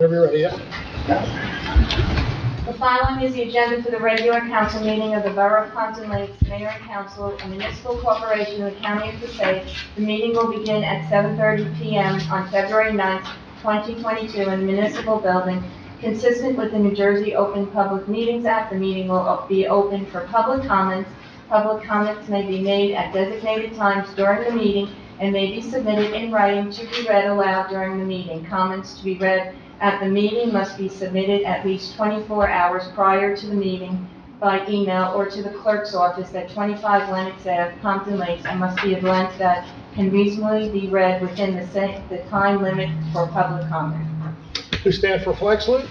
Whenever you're ready, yeah. The following is the agenda for the regular council meeting of the Borough of Pompton Lakes Mayor and Council, a municipal corporation of the County of Passaic. The meeting will begin at 7:30 p.m. on February 9th, 2022 in the municipal building. Consistent with the New Jersey Open Public Meetings Act, the meeting will be open for public comments. Public comments may be made at designated times during the meeting and may be submitted in writing to be read aloud during the meeting. Comments to be read at the meeting must be submitted at least 24 hours prior to the meeting by email or to the clerk's office at 25 Lenox Ave, Pompton Lakes, and must be of length that can reasonably be read within the time limit for public comment. Please stand for a flag salute.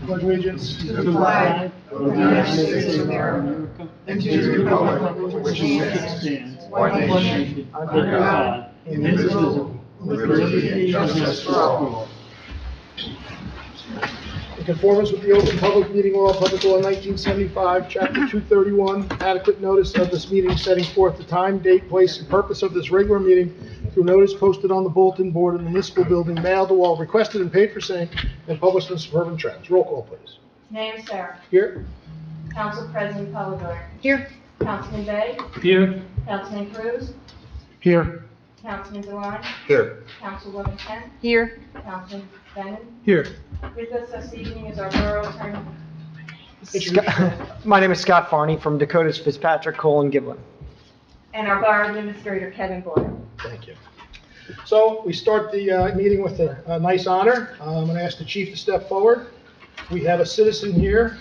Pledge allegiance to the flag of the United States of America and to the republic for which it stands, one nation, under God, indivisible, with liberty and justice for all. In conformance with the Open Public Meeting Law, Public Law 1975, Chapter 231, adequate notice of this meeting setting forth the time, date, place, and purpose of this regular meeting through notice posted on the bulletin board in the municipal building, mailed to all requested and paid for same, and published in Suburban Trends. Roll call, please. Mayor Sarah. Here. Council President Polidori. Here. Councilman Bay. Here. Councilman Cruz. Here. Councilman Dewan. Here. Councilwoman Kent. Here. Councilman Bennett. Here. With us this evening is our borough attorney. My name is Scott Farney from Dakota's Fitzpatrick, Cole, Giblin. And our borough administrator, Kevin Boyle. Thank you. So we start the meeting with a nice honor. I'm going to ask the chief to step forward. We have a citizen here,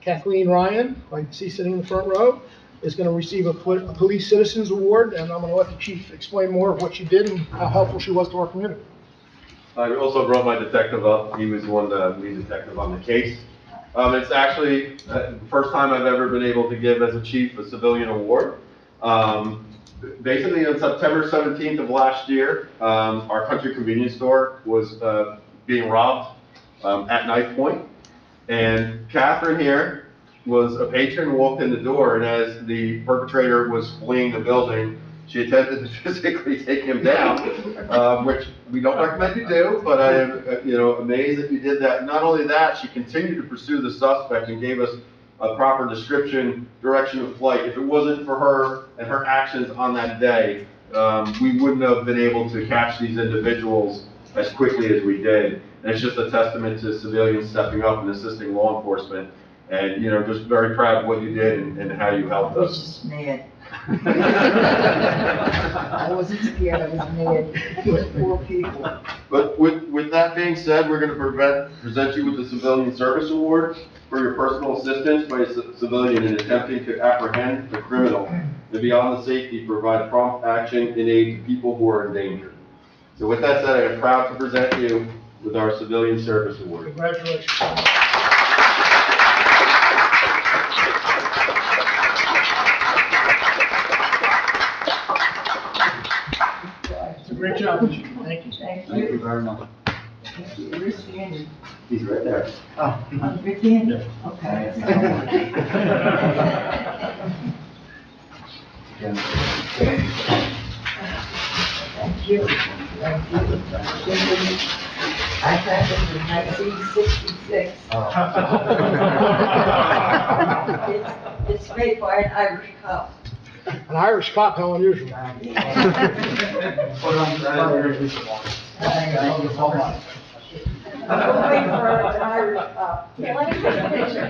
Kathleen Ryan, who I see sitting in the front row, is going to receive a Police Citizens Award, and I'm going to let the chief explain more of what she did and how helpful she was to our community. I also brought my detective up. He was one lead detective on the case. It's actually the first time I've ever been able to give as a chief a civilian award. Basically on September 17th of last year, our country convenience store was being robbed at knife point. And Catherine here was a patron, walked in the door, and as the perpetrator was fleeing the building, she attempted to physically take him down, which we don't recommend you do, but I am, amazed that you did that. Not only that, she continued to pursue the suspect and gave us a proper description, direction of flight. If it wasn't for her and her actions on that day, we wouldn't have been able to catch these individuals as quickly as we did. And it's just a testament to civilians stepping up and assisting law enforcement. And, just very proud of what you did and how you helped us. Just mad. I wasn't scared, I was mad. Those poor people. But with that being said, we're going to present you with the Civilian Service Award for your personal assistance by a civilian in attempting to apprehend a criminal and beyond the safety, provide prompt action in aid to people who are in danger. So with that said, I am proud to present you with our Civilian Service Award. Congratulations. It's a great job. Thank you. Thank Thank you you. very much. Thank you. You're standing. He's right there. Oh, I'm standing? Okay. Thank you. Thank you. I had it in 1966. It's made by an Irish cop. An Irish cop, how unusual. Thank you so much. I'm waiting for an Irish cop. Yeah, let me take a picture.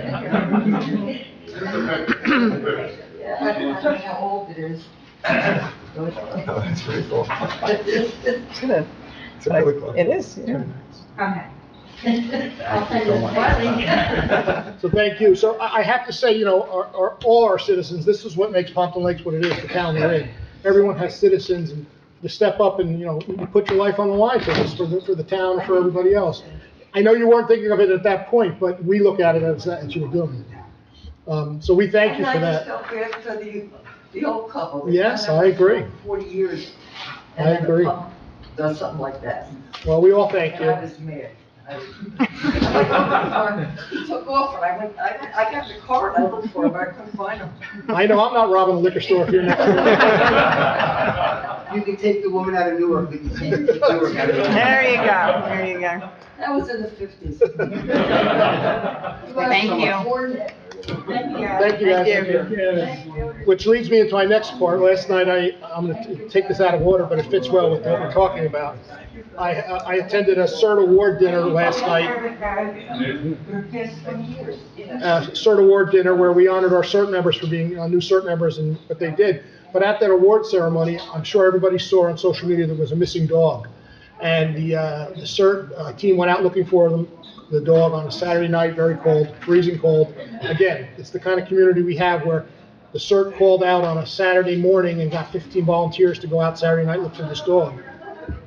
Yeah, I don't know how old it is. That's pretty cool. It's good. It's really cool. It is, yeah. Okay. I'll send you a smiley. So thank you. So I have to say, all our citizens, this is what makes Pompton Lakes what it is, the town we're in. Everyone has citizens, and to step up and, you put your life on the line for this, for the town, and for everybody else. I know you weren't thinking of it at that point, but we look at it as you were doing it. So we thank you for And I that. just felt bad for the old couple. Yes, I agree. 40 years. I agree. And then the couple does something like that. Well, we all thank And I you. was mad. He took off and I got the car and I looked for him, but I couldn't find him. I know I'm not robbing a liquor store if you're next door. You can take the woman out of Newark, but you can't take Newark out of the woman. There you go, there you go. That was in the 50s. Thank you. Thank you, guys. Which leads me into my next part. Last night, I'm going to take this out of order, but it fits well with what we're talking about. I attended a CERT award dinner last night. CERT award dinner where we honored our CERT members for being new CERT members and what they did. But at that award ceremony, I'm sure everybody saw on social media there was a missing dog. And the CERT team went out looking for the dog on a Saturday night, very cold, freezing cold. Again, it's the kind of community we have where the CERT called out on a Saturday morning and got 15 volunteers to go out Saturday night and look for this dog.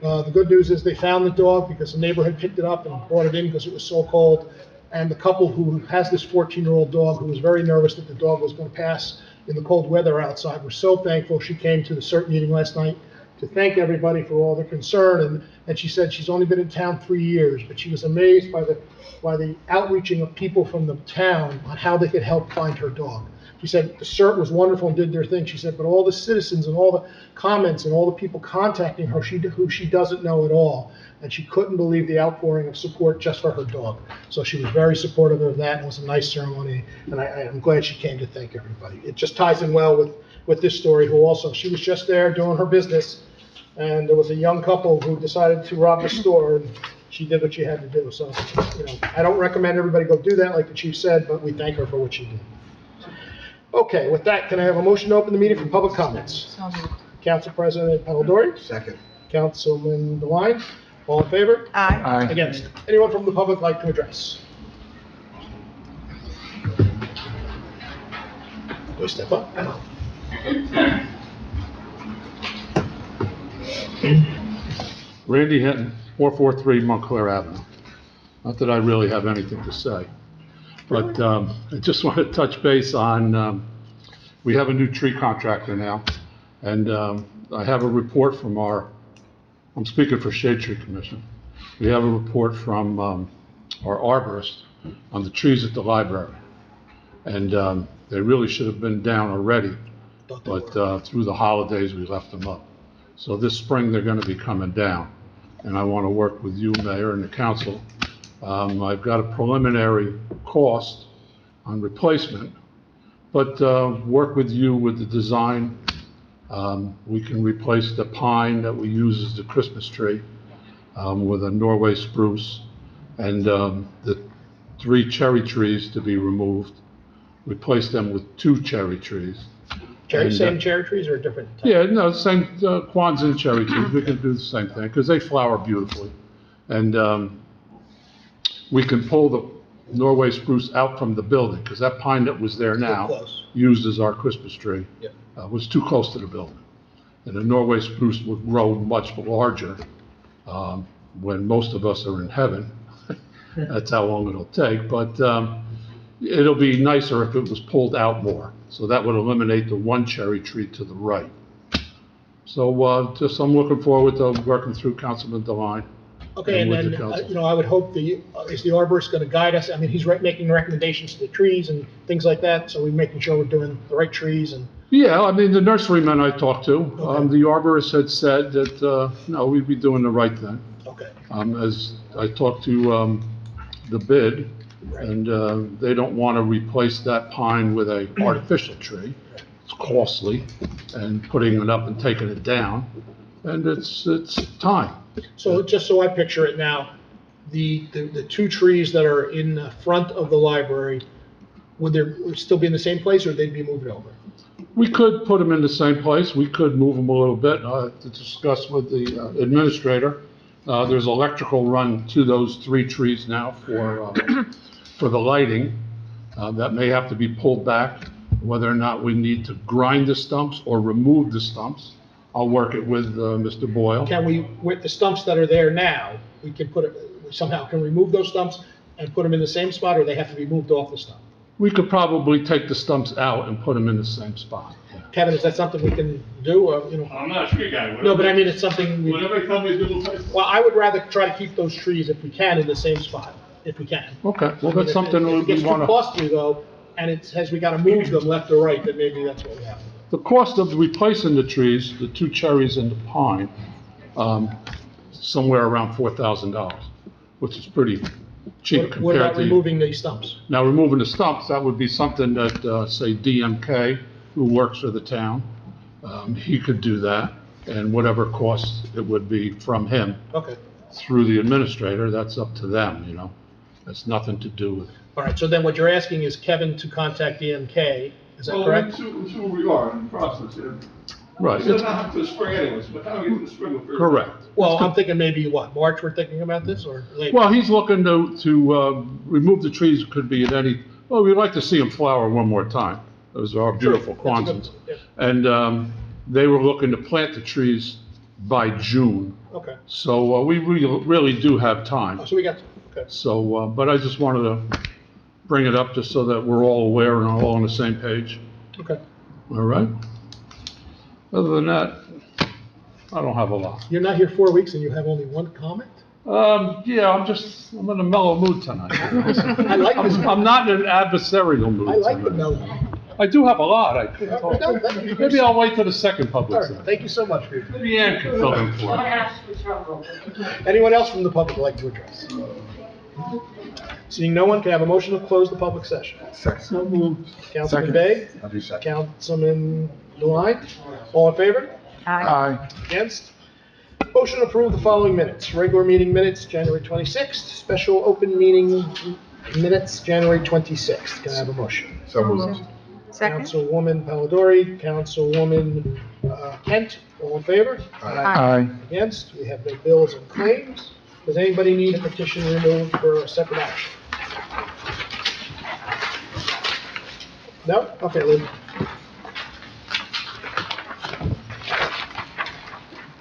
The good news is they found the dog because the neighbor had picked it up and brought it in because it was so cold. And the couple who has this 14-year-old dog, who was very nervous that the dog was going to pass in the cold weather outside, were so thankful. She came to the CERT meeting last night to thank everybody for all their concern. And she said she's only been in town 3 years, but she was amazed by the outreaching of people from the town on how they could help find her dog. She said the CERT was wonderful and did their thing. She said, but all the citizens and all the comments and all the people contacting her, who she doesn't know at all. And she couldn't believe the outpouring of support just for her dog. So she was very supportive of that. It was a nice ceremony. And I'm glad she came to thank everybody. It just ties in well with this story, who also, she was just there doing her business. And there was a young couple who decided to rob the store, and she did what she had to do. So, I don't recommend everybody go do that, like the chief said, but we thank her for what she did. Okay, with that, can I have a motion to open the meeting for public comments? Council President Palladori? Second. Councilman DeWine? All in favor? Aye. Against? Anyone from the public like to address? Go step up. Randy Hinton, 443 Montclair Avenue. Not that I really have anything to say, but I just want to touch base on, we have a new tree contractor now, and I have a report from I'm speaking for Shade Tree Commission. We have a report from our arborist on the trees at the library. And they really should have been down already, but through the holidays, we left them up. So this spring, they're going to be coming down. And I want to work with you, Mayor, and the council. I've got a preliminary cost on replacement, but work with you with the design. We can replace the pine that we use as the Christmas tree with a Norway spruce, and the 3 cherry trees to be removed, replace them with 2 cherry trees. Same cherry trees or different? Yeah, no, same Kwanzaa cherry trees. We can do the same thing because they flower beautifully. And we can pull the Norway spruce out from the building because that pine that was there now, close. used as our Christmas tree, Yep. Was too close to the building. And the Norway spruce would grow much larger when most of us are in heaven. That's how long it'll take. But it'll be nicer if it was pulled out more. So that would eliminate the 1 cherry tree to the right. So I'm looking forward to working through Councilman DeWine. Okay, and with the then, council. I would hope is the arborist going to guide us? I mean, he's making recommendations to the trees and things like that, so we're making sure we're doing the right trees and... Yeah, I mean, the nurseryman I talked to, Okay. the arborist had said that, no, we'd be doing the right thing. Okay, As I talked to the bid, Right. and they don't want to replace that pine with a artificial tree. It's costly, and putting it up and taking it down, and it's time. so just so I picture it now, the 2 trees that are in the front of the library, would they still be in the same place, or they'd be moved over? We could put them in the same place, we could move them a little bit, to discuss with the administrator. There's electrical run to those 3 trees now for the lighting. That may have to be pulled back, whether or not we need to grind the stumps or remove the stumps. I'll work it with Mr. Boyle. Can we, with the stumps that are there now, we can somehow can remove those stumps and put them in the same spot, or they have to be moved off the stump? We could probably take the stumps out and put them in the same spot. Kevin, is that something we can do, or, I'm not a tree guy. No, but I mean, it's something, Whatever you tell me to do. well, I would rather try to keep those trees if we can in the same spot, if we can. Okay, well, I mean, that's something if it we gets too want to, costly though, and it says we gotta move them left or right, then maybe that's what we have to do. the cost of replacing the trees, the 2 cherries and the pine, somewhere around $4,000, which is pretty cheap What compared about to. removing the stumps? Now, removing the stumps, that would be something that, say, DMK, who works for the town, he could do that, and whatever cost it would be from him Okay. through the administrator, that's up to them, you know? That's nothing to do with. All right, so then what you're asking is Kevin to contact DMK, is that Well, correct? to we are in the process here. Right, It's not up to the spring anyways, but how do we get to the spring? we'll figure it out. correct. Well, I'm thinking maybe, what, March we're thinking about this, or later? Well, he's looking to remove the trees, could be at any, well, we'd like to see them flower one more time. Those are beautiful Sure, that's a good- Kwanzas. yeah. And they were looking to plant the trees by June. Okay, So we really do have time. oh, so we got, okay. So, but I just wanted to bring it up just so that we're all aware and all on the same page. Okay. All right? Other than that, I don't have a lot. You're not here 4 weeks and you have only one comment? Yeah, I'm in a mellow mood tonight. I like this. I'm not in an adversarial mood I like the tonight. mellow. I do have a lot. No, Maybe I'll wait till the second All public right, session. thank you so much for your time. Maybe Ann can fill in for me. Anyone else from the public would like to address? Seeing no one, can I have a motion to close the public session? So moved. Councilman Bay? I'll do second. Councilman Devine? All in favor? Aye. Against? Motion to approve the following minutes. Regular meeting minutes, January 26th. Special open meeting minutes, January 26th. Can I have a motion? So moved. Second? Councilwoman Polidori, Councilwoman Kent, all in favor? Aye. Against? We have no bills and claims. Does anybody need a petition removed for a separate action? No? Okay, Lynn.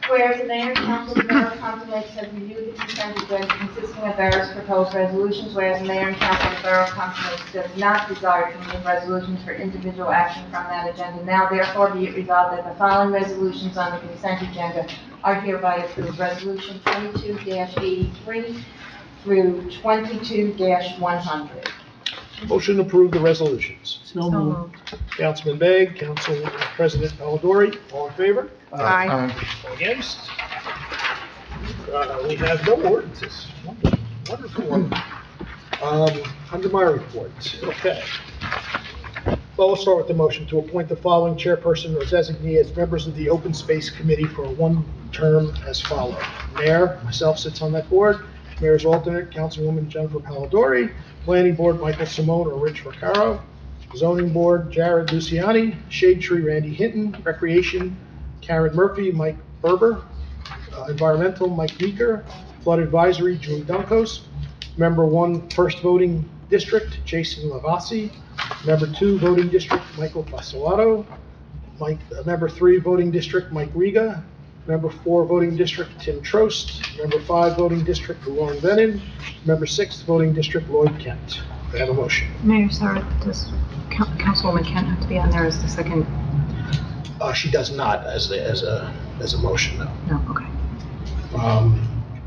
Whereas the mayor and council of the Borough of Pompton Lakes have reviewed the consent agenda consisting of various proposed resolutions, whereas the mayor and council of the Borough of Pompton Lakes does not desire to remove resolutions for individual action from that agenda, now therefore be it resolved that the following resolutions on the consent agenda are hereby approved. Resolution 22-83 through 22-100. Motion to approve the resolutions. So moved. Councilman Bay, Council President Polidori, all in favor? Aye. All against? We have no ordinances. Wonderful. Under my report, okay. Well, we'll start with the motion to appoint the following chairperson or designee as members of the Open Space Committee for one term as follows. Mayor, myself sits on that board. Mayor's alternate, Councilwoman Jennifer Polidori. Planning Board, Michael Simone or Rich Vaccaro. Zoning Board, Jared Luciani. Shade Tree, Randy Hinton. Recreation, Karen Murphy, Mike Berber. Environmental, Mike Meeker. Flood Advisory, Julie Dunkos. Member 1, First Voting District, Jason Lavasi. Member 2, Voting District, Michael Fasolato. Member 3, Voting District, Mike Riga. Member 4, Voting District, Tim Trost. Member 5, Voting District, Lauren Vennon. Member 6, Voting District, Lloyd Kent. I have a motion. Mayor, sorry, does Councilwoman Kent have to be on there as the second? She does not as a motion, no. No, okay.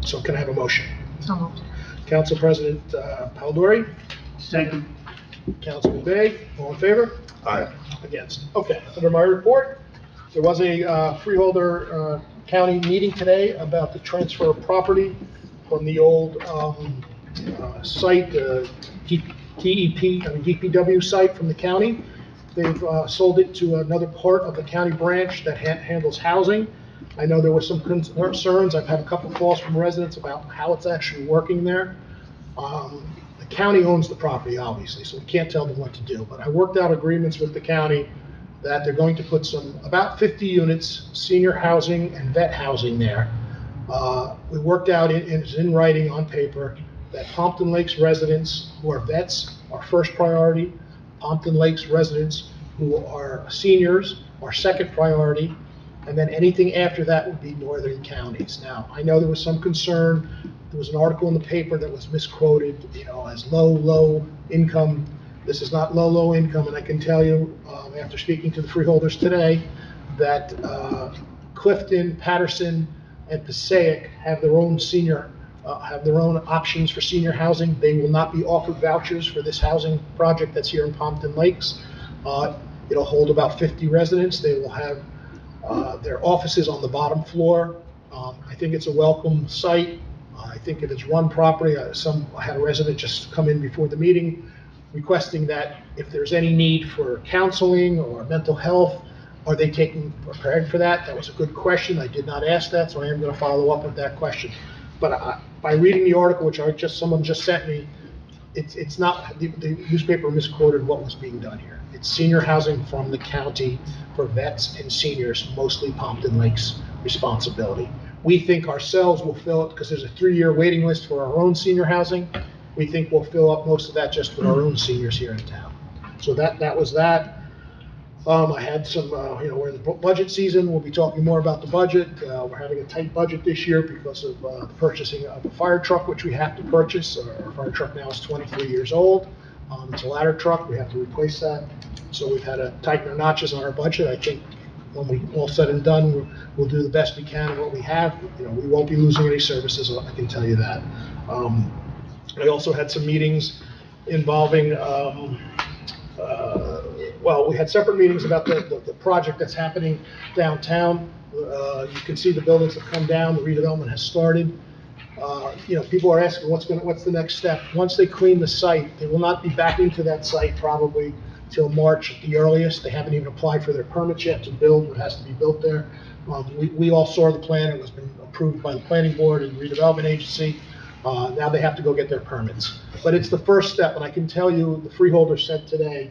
So can I have a motion? So moved. Council President Polidori, Second. Councilman Bay, all in favor? Aye. Against. Okay, under my report, there was a Freeholder County meeting today about the transfer of property from the old site, DPW site from the county. They've sold it to another part of the county branch that handles housing. I know there were some concerns. I've had a couple calls from residents about how it's actually working there. The county owns the property, obviously, so we can't tell them what to do. But I worked out agreements with the county that they're going to put about 50 units, senior housing and vet housing there. We worked out, it's in writing on paper, that Pompton Lakes residents who are vets are first priority. Pompton Lakes residents who are seniors are second priority. And then anything after that would be northern counties. Now, I know there was some concern. There was an article in the paper that was misquoted, as low income. This is not low income, and I can tell you, after speaking to the freeholders today, that Clifton, Patterson, and Passaic have their own options for senior housing. They will not be offered vouchers for this housing project that's here in Pompton Lakes. It'll hold about 50 residents. They will have their offices on the bottom floor. I think it's a welcome site. I think it is run properly. I had a resident just come in before the meeting requesting that if there's any need for counseling or mental health, are they prepared for that? That was a good question. I did not ask that, so I am going to follow up with that question. But by reading the article, which someone just sent me, it's not, the newspaper misquoted what was being done here. It's senior housing from the county for vets and seniors, mostly Pompton Lakes responsibility. We think ourselves will fill it, because there's a 3-year waiting list for our own senior housing. We think we'll fill up most of that just with our own seniors here in town. So that was that. I had some, we're in the budget season. We'll be talking more about the budget. We're having a tight budget this year because of the purchasing of a fire truck, which we have to purchase. Our fire truck now is 23 years old. It's a ladder truck. We have to replace that. So we've had to tighten our notches on our budget. I think when we all said and done, we'll do the best we can of what we have. We won't be losing any services. I can tell you that. I also had some meetings involving, we had separate meetings about the project that's happening downtown. You can see the buildings have come down, the redevelopment has started. People are asking what's the next step. Once they clean the site, they will not be back into that site probably till March at the earliest. They haven't even applied for their permits yet to build what has to be built there. We all saw the plan. It was been approved by the planning board and redevelopment agency. Now they have to go get their permits. But it's the first step, and I can tell you, the freeholder said today,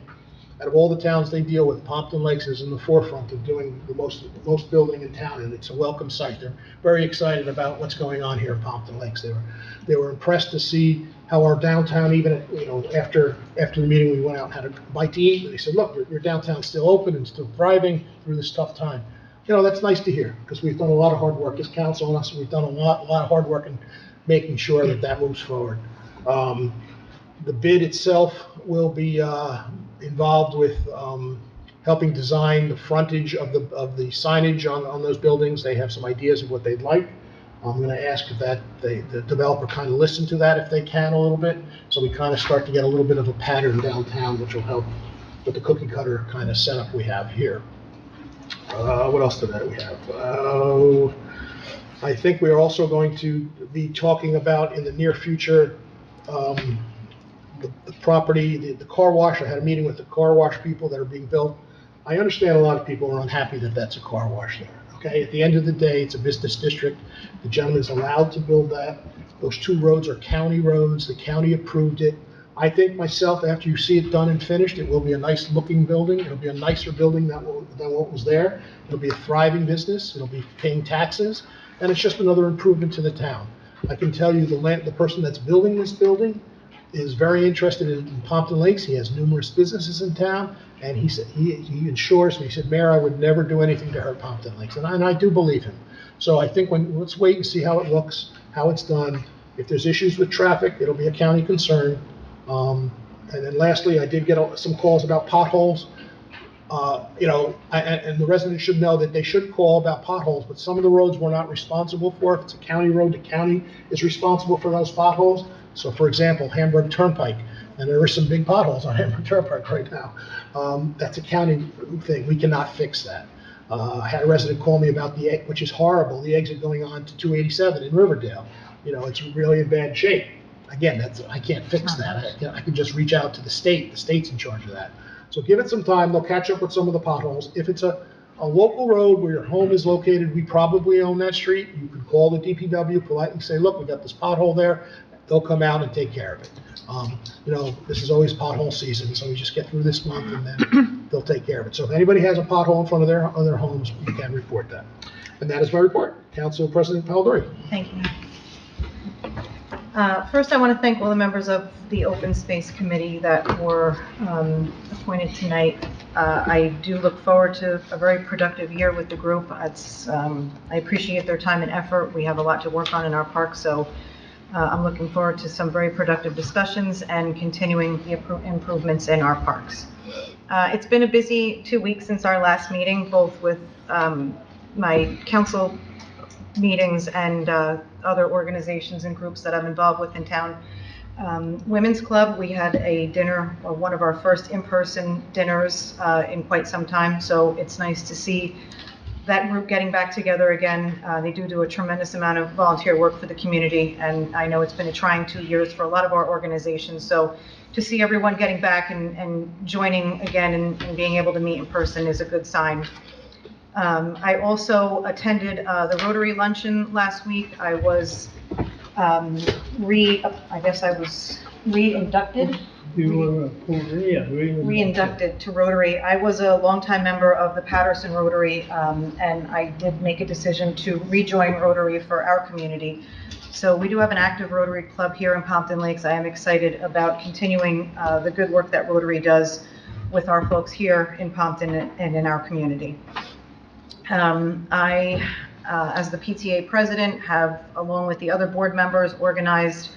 out of all the towns they deal with, Pompton Lakes is in the forefront of doing the most building in town, and it's a welcome site. They're very excited about what's going on here in Pompton Lakes. They were impressed to see how our downtown, even after the meeting, we went out and had a bite to eat, and they said, look, your downtown's still open and still thriving through this tough time. That's nice to hear, because we've done a lot of hard work as council, and us, we've done a lot of hard work in making sure that moves forward. The bid itself will be involved with helping design the frontage of the signage on those buildings. They have some ideas of what they'd like. I'm going to ask if the developer kind of listen to that if they can a little bit, so we kind of start to get a little bit of a pattern downtown, which will help with the cookie cutter kind of setup we have here. What else did we have? I think we are also going to be talking about in the near future the property, the car wash. I had a meeting with the car wash people that are being built. I understand a lot of people are unhappy that that's a car wash there. Okay, at the end of the day, it's a business district. The gentleman is allowed to build that. Those 2 roads are county roads. The county approved it. I think myself, after you see it done and finished, it will be a nice looking building. It'll be a nicer building than what was there. It'll be a thriving business. It'll be paying taxes, and it's just another improvement to the town. I can tell you the person that's building this building is very interested in Pompton Lakes. He has numerous businesses in town, and he said he assures me. He said, Mayor, I would never do anything to hurt Pompton Lakes, and I do believe him. So I think let's wait and see how it looks, how it's done. If there's issues with traffic, it'll be a county concern. And then lastly, I did get some calls about potholes. And the residents should know that they should call about potholes, but some of the roads we're not responsible for. If it's a county road, the county is responsible for those potholes. So for example, Hamburg Turnpike, and there are some big potholes on Hamburg Turnpike right now. That's a county thing. We cannot fix that. I had a resident call me about the which is horrible, the exit going on to 287 in Riverdale. It's really in bad shape. Again, I can't fix that. I can just reach out to the state. The state's in charge of that. So give it some time. They'll catch up with some of the potholes. If it's a local road where your home is located, we probably own that street. You could call the DPW politely, say, look, we got this pothole there. They'll come out and take care of it. This is always pothole season, so we just get through this month and then they'll take care of it. So if anybody has a pothole in front of their homes, you can report that. And that is my report. Council President Palladori. Thank you. First, I want to thank all the members of the Open Space Committee that were appointed tonight. I do look forward to a very productive year with the group. I appreciate their time and effort. We have a lot to work on in our park, so I'm looking forward to some very productive discussions and continuing the improvements in our parks. It's been a busy 2 weeks since our last meeting, both with my council meetings and other organizations and groups that I'm involved with in town. Women's Club, we had a dinner, one of our first in-person dinners in quite some time, so it's nice to see that group getting back together again. They do a tremendous amount of volunteer work for the community, and I know it's been a trying 2 years for a lot of our organizations, so to see everyone getting back and joining again and being able to meet in person is a good sign. I also attended the Rotary Luncheon last week. I was re-inducted. You were, Reinducted to Rotary. I was a longtime member of the Patterson Rotary, and I did make a decision to rejoin Rotary for our community. So we do have an active Rotary Club here in Pompton Lakes. I am excited about continuing the good work that Rotary does with our folks here in Pompton and in our community. As the PTA president, have, along with the other board members, organized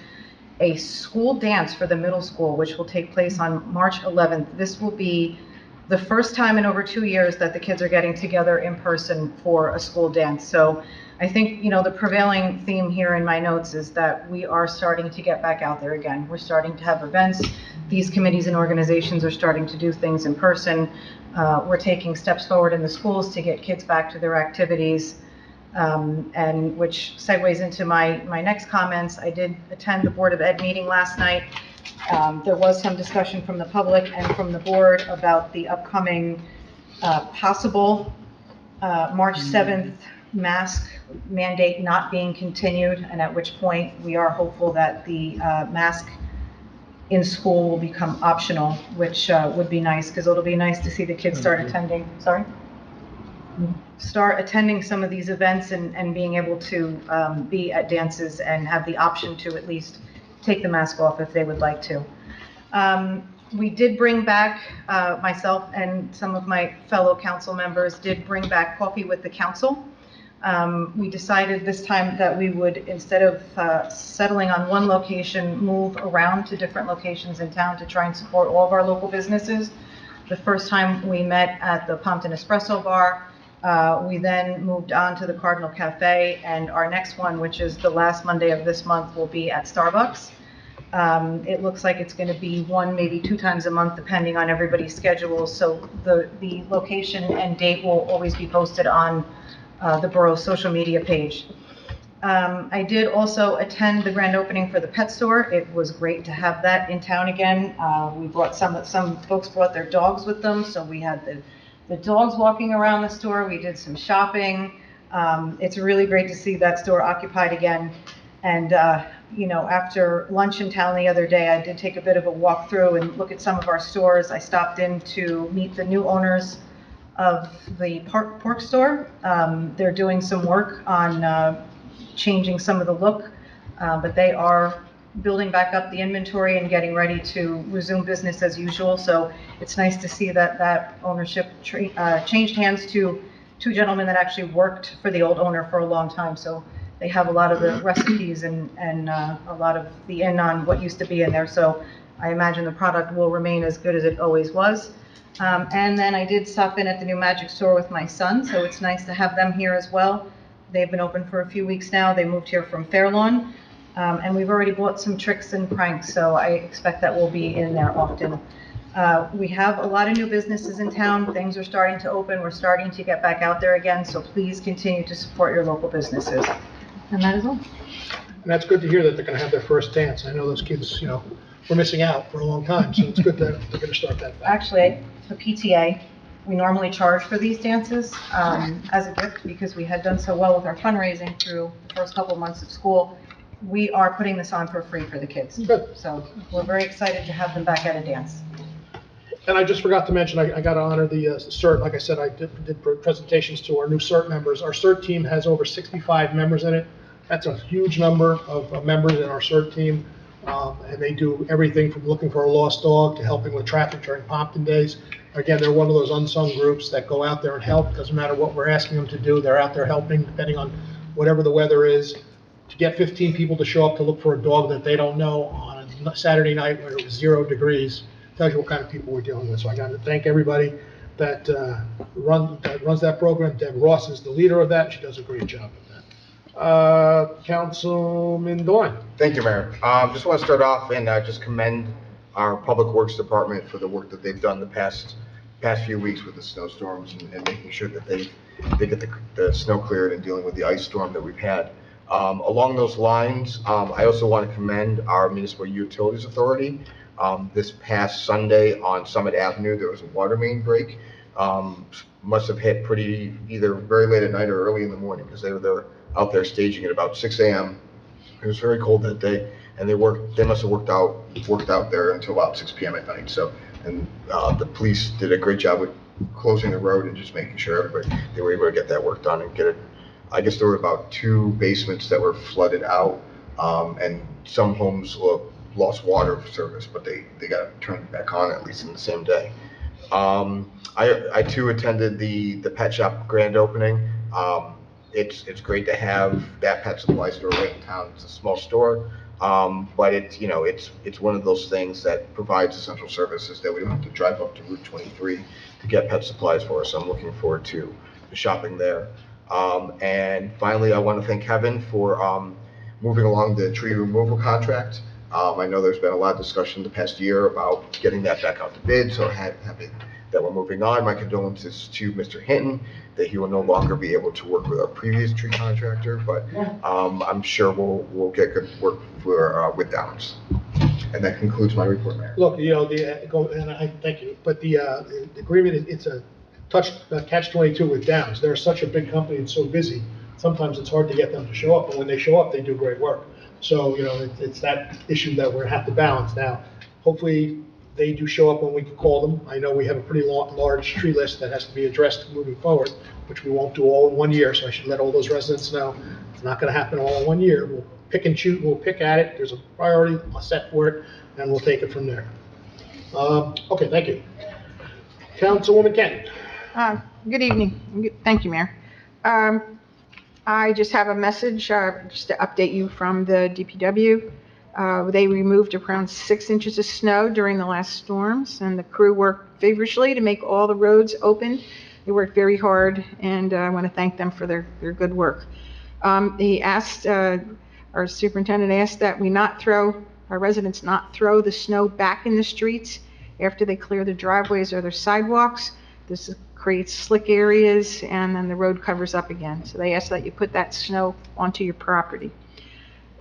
a school dance for the middle school, which will take place on March 11th. This will be the first time in over 2 years that the kids are getting together in person for a school dance. So I think, the prevailing theme here in my notes is that we are starting to get back out there again. We're starting to have events. These committees and organizations are starting to do things in person. We're taking steps forward in the schools to get kids back to their activities. And which segues into my next comments. I did attend the Board of Ed meeting last night. There was some discussion from the public and from the board about the upcoming possible March 7th mask mandate not being continued, and at which point we are hopeful that the mask in school will become optional, which would be nice, because it'll be nice to see the kids start attending some of these events and being able to be at dances and have the option to at least take the mask off if they would like to. We did bring back, myself and some of my fellow council members did bring back coffee with the council. We decided this time that we would, instead of settling on one location, move around to different locations in town to try and support all of our local businesses. The first time we met at the Pompton Espresso Bar. We then moved on to the Cardinal Cafe, and our next one, which is the last Monday of this month, will be at Starbucks. It looks like it's going to be 1, maybe 2 times a month, depending on everybody's schedules. So the location and date will always be posted on the borough's social media page. I did also attend the grand opening for the pet store. It was great to have that in town again. We brought some folks brought their dogs with them, so we had the dogs walking around the store. We did some shopping. It's really great to see that store occupied again. And, after lunch in town the other day, I did take a bit of a walk through and look at some of our stores. I stopped in to meet the new owners of the pork store. They're doing some work on changing some of the look, but they are building back up the inventory and getting ready to resume business as usual. So it's nice to see that ownership changed hands to 2 gentlemen that actually worked for the old owner for a long time. So they have a lot of the recipes and a lot of the in on what used to be in there. So I imagine the product will remain as good as it always was. And then I did stop in at the new Magic store with my son, so it's nice to have them here as well. They've been open for a few weeks now. They moved here from Fairlawn. And we've already bought some tricks and pranks, so I expect that we'll be in there often. We have a lot of new businesses in town. Things are starting to open. We're starting to get back out there again, so please continue to support your local businesses. And that is all. And that's good to hear that they're going to have their first dance. I know those kids, were missing out for a long time, so it's good that they're going to start that back. Actually, the PTA, we normally charge for these dances as a gift because we had done so well with our fundraising through the first couple of months of school. We are putting this on for free for the kids. Good. So we're very excited to have them back at a dance. And I just forgot to mention, I got to honor the CERT. Like I said, I did presentations to our new CERT members. Our CERT team has over 65 members in it. That's a huge number of members in our CERT team. And they do everything from looking for a lost dog to helping with traffic during Pompton days. Again, they're one of those unsung groups that go out there and help. Doesn't matter what we're asking them to do, they're out there helping, depending on whatever the weather is. To get 15 people to show up to look for a dog that they don't know on a Saturday night where it was 0 degrees, tells you what kind of people we're dealing with. So I got to thank everybody that runs that program. Deb Ross is the leader of that. She does a great job of Councilman Dewan. Thank you, Mayor. Just want to start off and just commend our Public Works Department for the work that they've done the past few weeks with the snowstorms and making sure that they get the snow cleared and dealing with the ice storm that we've had. Along those lines, I also want to commend our Municipal Utilities Authority. This past Sunday on Summit Avenue, there was a water main break. Must have hit either very late at night or early in the morning, because they were out there staging at about 6 a.m. It was very cold that day, and they must have worked out there until about 6 p.m. at night. So, and the police did a great job with closing the road and just making sure they were able to get that work done and get it. I guess there were about 2 basements that were flooded out, and some homes lost water service, but they got turned back on at least in the same day. I too attended the pet shop grand opening. It's great to have that pet supply store right in town. It's a small store, but it's one of those things that provides essential services that we don't have to drive up to Route 23 to get pet supplies for. So I'm looking forward to shopping there. And finally, I want to thank Kevin for moving along the tree removal contract. I know there's been a lot of discussion the past year about getting that back out to bid, so happy that we're moving on. My condolences to Mr. Hinton that he will no longer be able to work with our previous tree contractor, but I'm sure we'll get good work with Downs. And that concludes my report, Mayor. Look, and I thank you, but the agreement, it's a catch-22 with Downs. They're such a big company and so busy, sometimes it's hard to get them to show up, but when they show up, they do great work. So, it's that issue that we're gonna have to balance now. Hopefully, they do show up when we can call them. I know we have a pretty large tree list that has to be addressed moving forward, which we won't do all in 1 year, so I should let all those residents know. It's not gonna happen all in 1 year. We'll pick and choose, we'll pick at it. There's a priority set for it, and we'll take it from there. Okay, thank you. Councilwoman Kent. Good evening. Thank you, Mayor. I just have a message, just to update you from the DPW. They removed around 6 inches of snow during the last storms, and the crew worked feverishly to make all the roads open. They worked very hard, and I want to thank them for their good work. Our superintendent asked that our residents not throw the snow back in the streets after they clear the driveways or their sidewalks. This creates slick areas, and then the road covers up again. So they ask that you put that snow onto your property.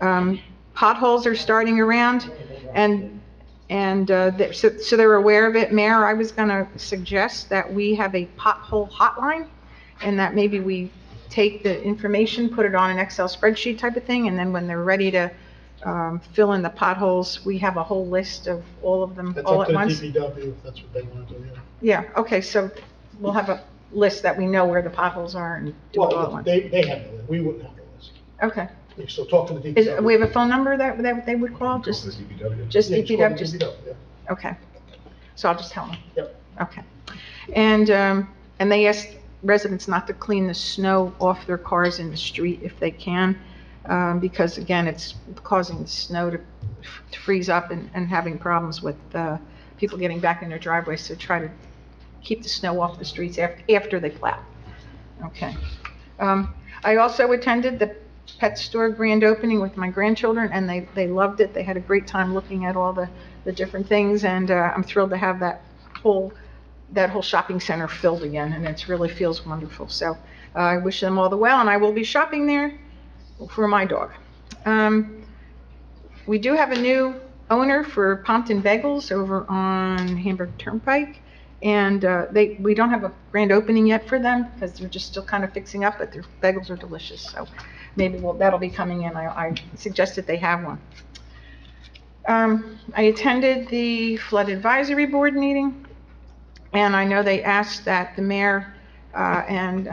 Potholes are starting around, so they're aware of it. Mayor, I was going to suggest that we have a pothole hotline, and that maybe we take the information, put it on an Excel spreadsheet type of thing, and then when they're ready to fill in the potholes, we have a whole list of all of them all at once. That's up to the DPW, if that's what they want to do, Yeah, okay, so we'll have a list that we know where the potholes are and do it all at once. They have the list, we wouldn't have the list. Okay. So talk to the DPW. We have a phone number that they would call? Just DPW? Just Yeah, DPW? just call the DPW, yeah. Okay. So I'll just tell them? Yep. Okay. And they asked residents not to clean the snow off their cars in the street if they can, because again, it's causing the snow to freeze up and having problems with people getting back in their driveways, so try to keep the snow off the streets after they plow. Okay. I also attended the pet store grand opening with my grandchildren, and they loved it. They had a great time looking at all the different things, and I'm thrilled to have that whole shopping center filled again, and it really feels wonderful. So I wish them all the well, and I will be shopping there for my dog. We do have a new owner for Pompton Bagels over on Hamburg Turnpike, and we don't have a grand opening yet for them because they're just still kind of fixing up, but their bagels are delicious. So maybe that'll be coming in. I suggested they have one. I attended the Flood Advisory Board meeting, and I know they asked that the mayor and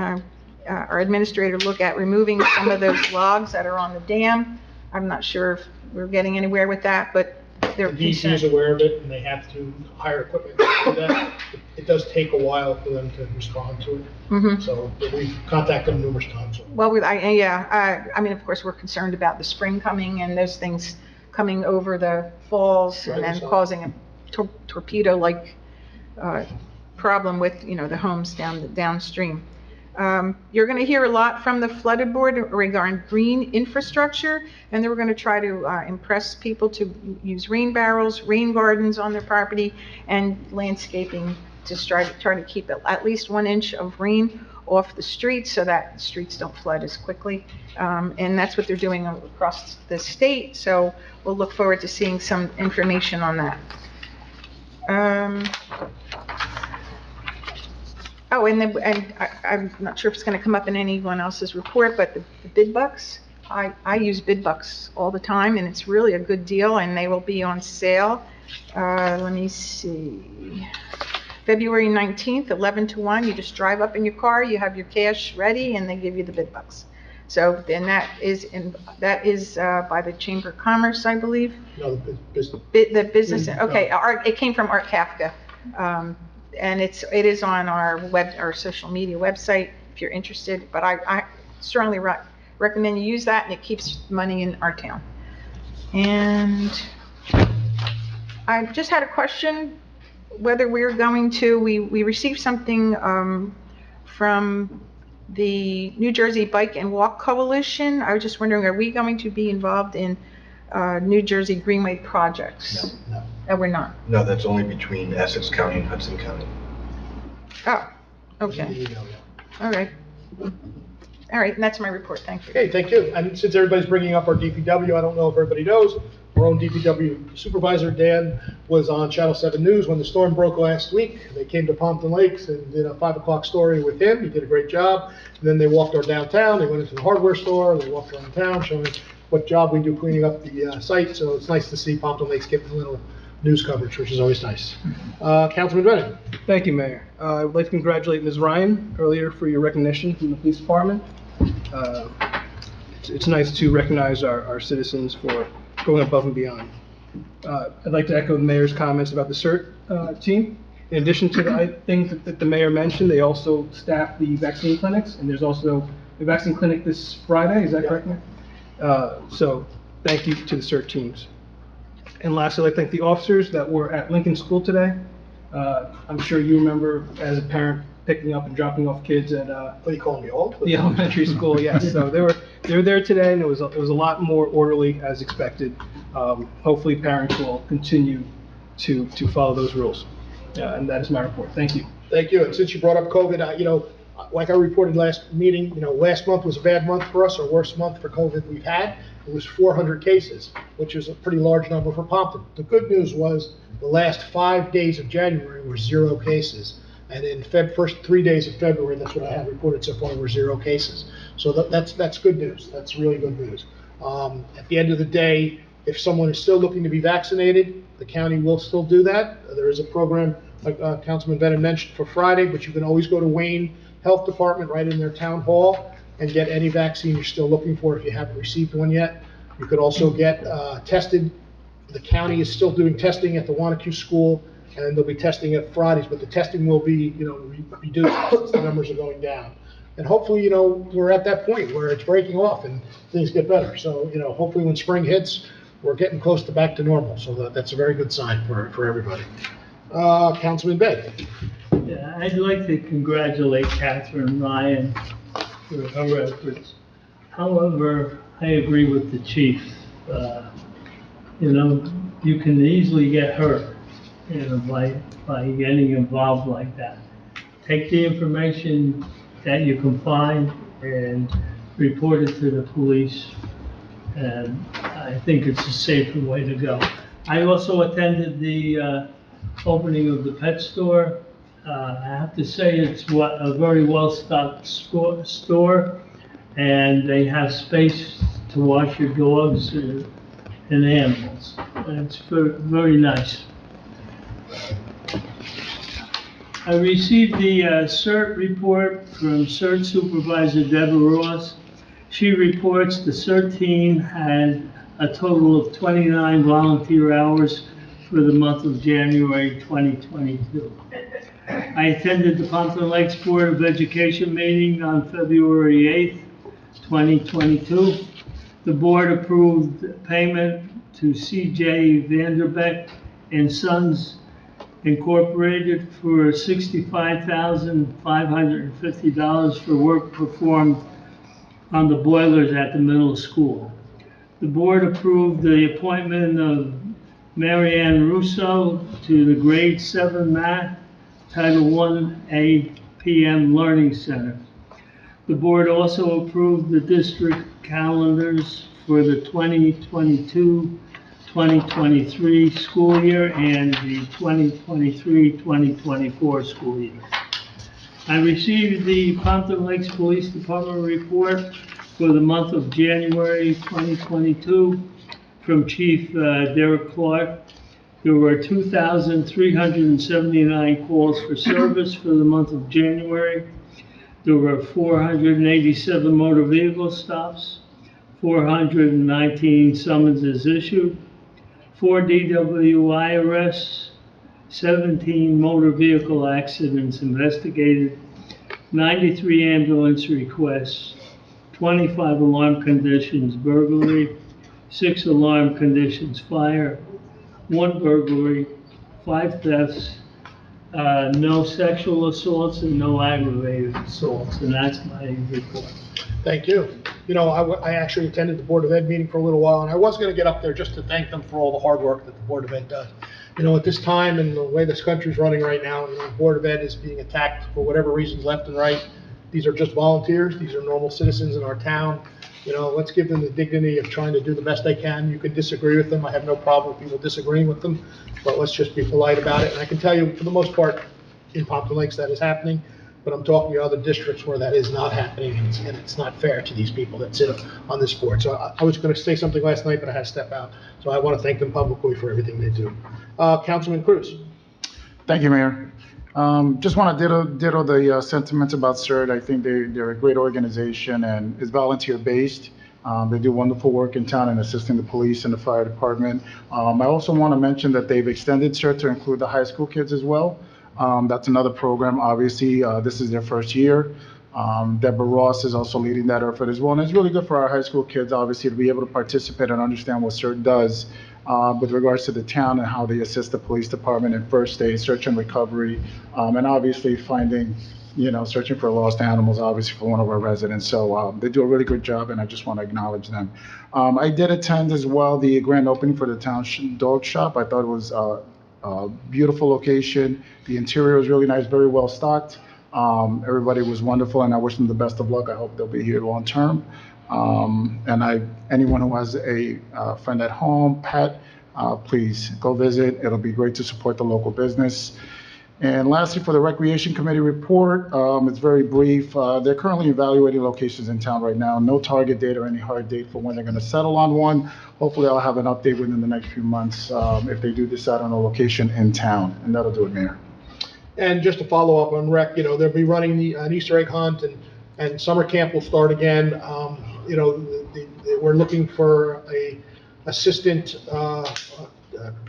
our administrator look at removing some of those logs that are on the dam. I'm not sure if we're getting anywhere with that, but they're The DC is aware of it, and they have to hire equipment to do that. It does take a while for them to respond to it. Mhm. So we've contacted them numerous times. Well, I mean, of course, we're concerned about the spring coming and those things coming over the falls and then causing a torpedo-like problem with, the homes downstream. You're going to hear a lot from the flooded board regarding green infrastructure, and they were going to try to impress people to use rain barrels, rain gardens on their property, and landscaping to try to keep at least 1 inch of rain off the streets so that the streets don't flood as quickly. And that's what they're doing across the state, so we'll look forward to seeing some information on that. Oh, I'm not sure if it's going to come up in anyone else's report, but the bid bucks, I use bid bucks all the time, and it's really a good deal, and they will be on sale. Let me see. February 19th, 11 to 1. You just drive up in your car, you have your cash ready, and they give you the bid bucks. So then that is by the Chamber of Commerce, I believe. No, the business. The business, okay, it came from Art Kafka. And it is on our social media website if you're interested, but I strongly recommend you use that, and it keeps money in our town. And I just had a question, whether we're going to, we received something from the New Jersey Bike and Walk Coalition. I was just wondering, are we going to be involved in New Jersey Greenway projects? No. No, we're not. No, that's only between Essex County and Hudson County. Oh, okay, all right. All right, and that's my report, thank you. Okay, thank you. And since everybody's bringing up our DPW, I don't know if everybody knows, our own DPW supervisor, Dan, was on Channel 7 News when the storm broke last week. They came to Pompton Lakes and did a 5 o'clock story with him. He did a great job. And then they walked our downtown. They went into the hardware store. They walked around town, showing what job we do cleaning up the site. So it's nice to see Pompton Lakes getting a little news coverage, which is always nice. Councilman Bennett. Thank you, Mayor. I would like to congratulate Ms. Ryan earlier for your recognition from the police department. It's nice to recognize our citizens for going above and beyond. I'd like to echo the mayor's comments about the CERT team. In addition to the things that the mayor mentioned, they also staff the vaccine clinics, and there's also a vaccine clinic this Friday, is that correct, Mayor? So thank you to the CERT teams. And lastly, I'd like to thank the officers that were at Lincoln School today. I'm sure you remember, as a parent, picking up and dropping off kids at What are you calling me, old? the elementary school. Yes, so they were there today, and it was a lot more orderly as expected. Hopefully, parents will continue to follow those rules. And that is my report. Thank you. Thank you. And since you brought up COVID, like I reported last meeting, last month was a bad month for us, our worst month for COVID we've had. It was 400 cases, which is a pretty large number for Pompton. The good news was the last 5 days of January were 0 cases. And in first 3 days of February, that's what I have reported so far, were 0 cases. So that's good news. That's really good news. At the end of the day, if someone is still looking to be vaccinated, the county will still do that. There is a program, like Councilman Bennett mentioned, for Friday, but you can always go to Wayne Health Department right in their town hall and get any vaccine you're still looking for if you haven't received one yet. You could also get tested. The county is still doing testing at the Wanacue School, and they'll be testing at Fridays, but the testing will be, reduced since the numbers are going down. And hopefully, we're at that point where it's breaking off and things get better. So, hopefully when spring hits, we're getting close to back to normal. So that's a very good sign for everybody. Councilman Begg. Yeah, I'd like to congratulate Catherine Ryan for her efforts. However, I agree with the chief. You can easily get hurt, by getting involved like that. Take the information that you can find and report it to the police. And I think it's a safer way to go. I also attended the opening of the pet store. I have to say it's a very well-stocked store, and they have space to wash your dogs and animals. And it's very nice. I received the CERT report from CERT Supervisor Deborah Ross. She reports the CERT team had a total of 29 volunteer hours for the month of January 2022. I attended the Pompton Lakes Board of Education meeting on February 8th, 2022. The board approved payment to C.J. Vanderbeck and Sons Incorporated for $65,550 for work performed on the boilers at the middle school. The board approved the appointment of Mary Ann Russo to the grade 7 math, Title I APM Learning Center. The board also approved the district calendars for the 2022-2023 school year and the 2023-2024 school year. I received the Pompton Lakes Police Department report for the month of January 2022 from Chief Derek Clark. There were 2,379 calls for service for the month of January. There were 487 motor vehicle stops, 419 summonses issued, 4 DWI arrests, 17 motor vehicle accidents investigated, 93 ambulance requests, 25 alarm conditions burglary, 6 alarm conditions fire, 1 burglary, 5 thefts, no sexual assaults and no aggravated assaults, and that's my report. Thank you. You know, I actually attended the Board of Ed meeting for a little while, and I was going to get up there just to thank them for all the hard work that the Board of Ed does. You know, at this time and the way this country's running right now, you know, the Board of Ed is being attacked for whatever reasons left and right. These are just volunteers. These are normal citizens in our town. You know, let's give them the dignity of trying to do the best they can. You can disagree with them. I have no problem with people disagreeing with them, but let's just be polite about it. And I can tell you, for the most part, in Pompton Lakes, that is happening. But I'm talking to other districts where that is not happening, and it's not fair to these people that sit on this board. So I was going to say something last night, but I had to step out. So I want to thank them publicly for everything they do. Councilman Cruz. Thank you, Mayor. Just want to ditto the sentiments about CERT. I think they're a great organization and it's volunteer-based. They do wonderful work in town in assisting the police and the fire department. I also want to mention that they've extended CERT to include the high school kids as well. That's another program. Obviously, this is their first year. Deborah Ross is also leading that effort as well. And it's really good for our high school kids, obviously, to be able to participate and understand what CERT does with regards to the town and how they assist the police department in first aid, search and recovery, and obviously finding, searching for lost animals, obviously for one of our residents. So they do a really good job, and I just want to acknowledge them. I did attend as well the grand opening for the town dog shop. I thought it was a beautiful location. The interior was really nice, very well stocked. Everybody was wonderful, and I wish them the best of luck. I hope they'll be here long term. And anyone who has a friend at home, pet, please go visit. It'll be great to support the local business. And lastly, for the Recreation Committee report, it's very brief. They're currently evaluating locations in town right now. No target date or any hard date for when they're going to settle on one. Hopefully, I'll have an update within the next few months if they do decide on a location in town. And that'll do it, Mayor. And just to follow up on rec, they'll be running an Easter egg hunt, and summer camp will start again. We're looking for a assistant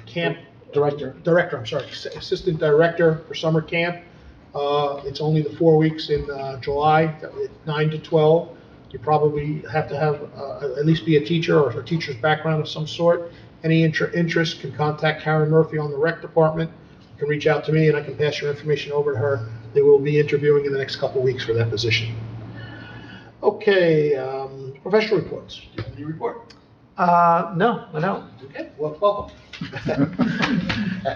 camp assistant director for summer camp. It's only the 4 weeks in July, 9 to 12. You probably have to have at least be a teacher or a teacher's background of some sort. Any interest can contact Karen Murphy on the rec department. You can reach out to me and I can pass your information over to her. They will be interviewing in the next couple of weeks for that position. Okay, professional reports. Do you have any report? No, I don't. Okay, well, welcome.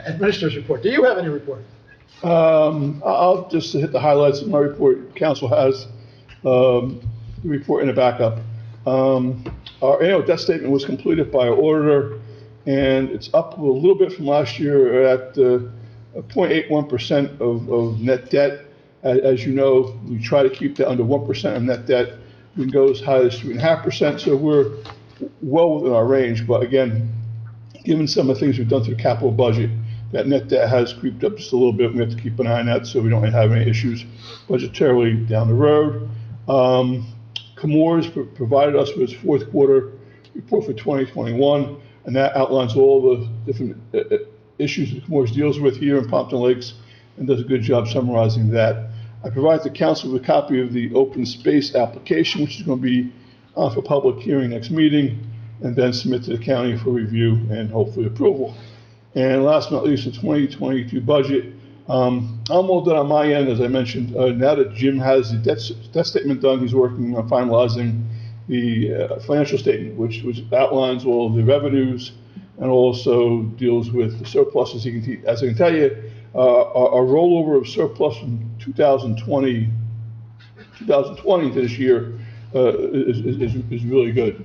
Administrator's report. Do you have any report? I'll just hit the highlights of my report. Council has the report in the backup. Our annual debt statement was completed by our auditor, and it's up a little bit from last year at 0.81% of net debt. As you know, we try to keep that under 1% of net debt. We can go as high as 3.5%, so we're well within our range. But again, given some of the things we've done through the capital budget, that net debt has creeped up just a little bit. We have to keep an eye on that so we don't have any issues budgetarily down the road. Chemours provided us with its fourth quarter report for 2021, and that outlines all the different issues that Chemours deals with here in Pompton Lakes and does a good job summarizing that. I provided the council with a copy of the open space application, which is going to be on for public hearing next meeting, and then submit to the county for review and hopefully approval. And last but not least, the 2022 budget. I'm all done on my end, as I mentioned. Now that Jim has the debt statement done, he's working on finalizing the financial statement, which outlines all the revenues and also deals with the surpluses. As I can tell you, our rollover of surplus from 2020 to this year is really good.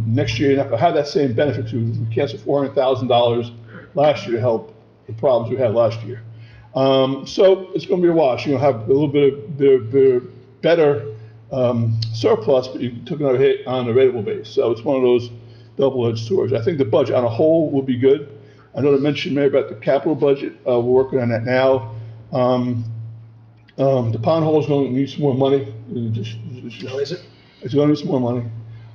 Next year, you're not going to have that same benefit. We canceled $400,000 last year to help the problems we had last year. So it's going to be a wash. You'll have a little bit of better surplus, but you took another hit on a rateable base. So it's one of those double-edged swords. I think the budget on a whole will be good. I know I mentioned maybe about the capital budget. We're working on that now. The pond hole is going to need some more money. Is it? It's going to need some more money.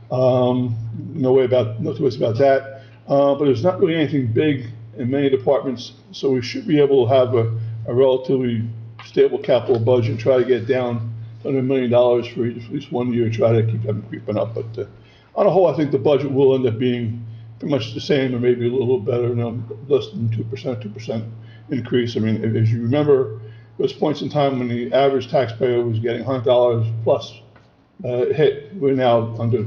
No two ways about that. But there's not really anything big in many departments, so we should be able to have a relatively stable capital budget and try to get down $100 million for at least 1 year, try to keep them creeping up. But on a whole, I think the budget will end up being pretty much the same or maybe a little better, less than 2% increase. I mean, as you remember, there was points in time when the average taxpayer was getting $100 plus hit. We're now under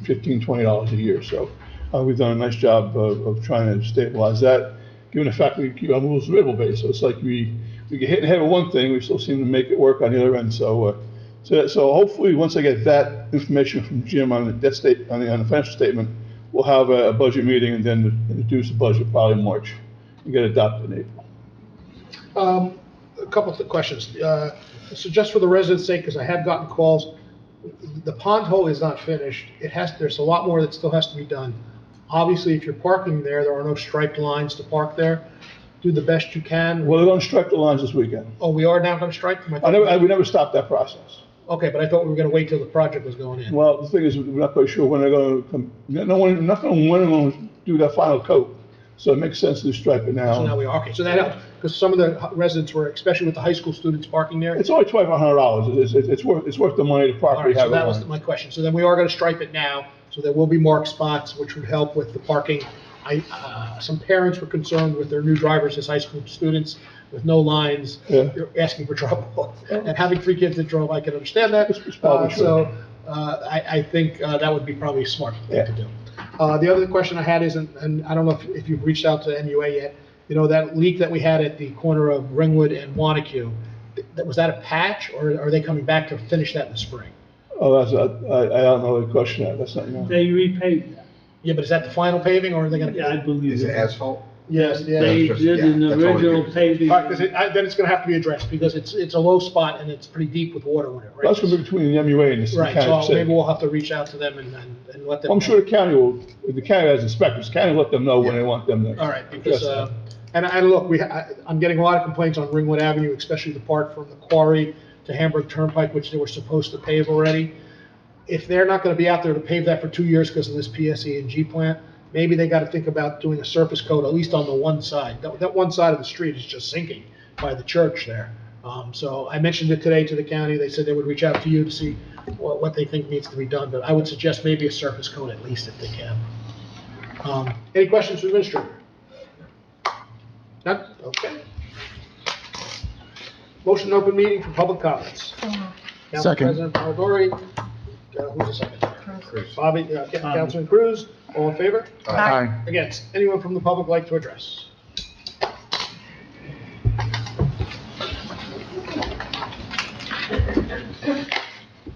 $15, $20 a year. So we've done a nice job of trying to stabilize that, given the fact that we keep our moves variable base. So it's like we get hit in the head with one thing, we still seem to make it work on the other end. So hopefully, once I get that information from Jim on the on the financial statement, we'll have a budget meeting and then introduce the budget probably in March and get it adopted in April. A couple of questions. So just for the residents' sake, because I have gotten calls, the pond hole is not finished. There's a lot more that still has to be done. Obviously, if you're parking there are no striped lines to park there. Do the best you can. Well, they're going to stripe the lines this weekend. Oh, we are now going to stripe them? We never stopped that process. Okay, but I thought we were going to wait till the project was going in. Well, the thing is, we're not quite sure when they're going to come. No one, not going to when they're going to do that final coat. So it makes sense to stripe it now. So now we are, okay, so that helps, because some of the residents were, especially with the high school students parking there. It's only $2,500. It's worth the money to All properly right, so have it that was on. my question. So then we are going to stripe it now, so there will be marked spots, which would help with the parking. Some parents were concerned with their new drivers as high school students with no lines. Yeah. You're asking for trouble. And having 3 kids that drove, I can understand that. It's probably true. So I think that would be probably a smart thing to do. The other question I had is, and I don't know if you've reached out to NUA yet, that leak that we had at the corner of Ringwood and Wanacue, was that a patch, or are they coming back to finish that in the spring? Oh, I don't know the question. That's not, They repaved that. Yeah, but is that the final paving, or are they going to? Yeah, I believe Is it it. asphalt? Yes, yeah. They did an that's all it original is. paving. All right, because then it's going to have to be addressed, because it's a low spot and it's pretty deep with water in it, right? That's going to be between the MUA and the Right, county. so maybe we'll have to reach out to them and let them. I'm sure the county will, the county has inspectors, the county will let them know when they want them there. All right, because, and look, I'm getting a lot of complaints on Ringwood Avenue, especially the part from the quarry to Hamburg Turnpike, which they were supposed to pave already. If they're not going to be out there to pave that for 2 years because of this PSE&G plant, maybe they got to think about doing a surface coat, at least on the one side. That one side of the street is just sinking by the church there. So I mentioned it today to the county. They said they would reach out to you to see what they think needs to be done, but I would suggest maybe a surface coat at least if they can. Any questions for the administrator? None? Okay. Motion to open meeting for public comments. Council Second. President Polidori, who's the second? Bobby, Councilman Cruz, all in favor? Aye. Against? Anyone from the public like to address?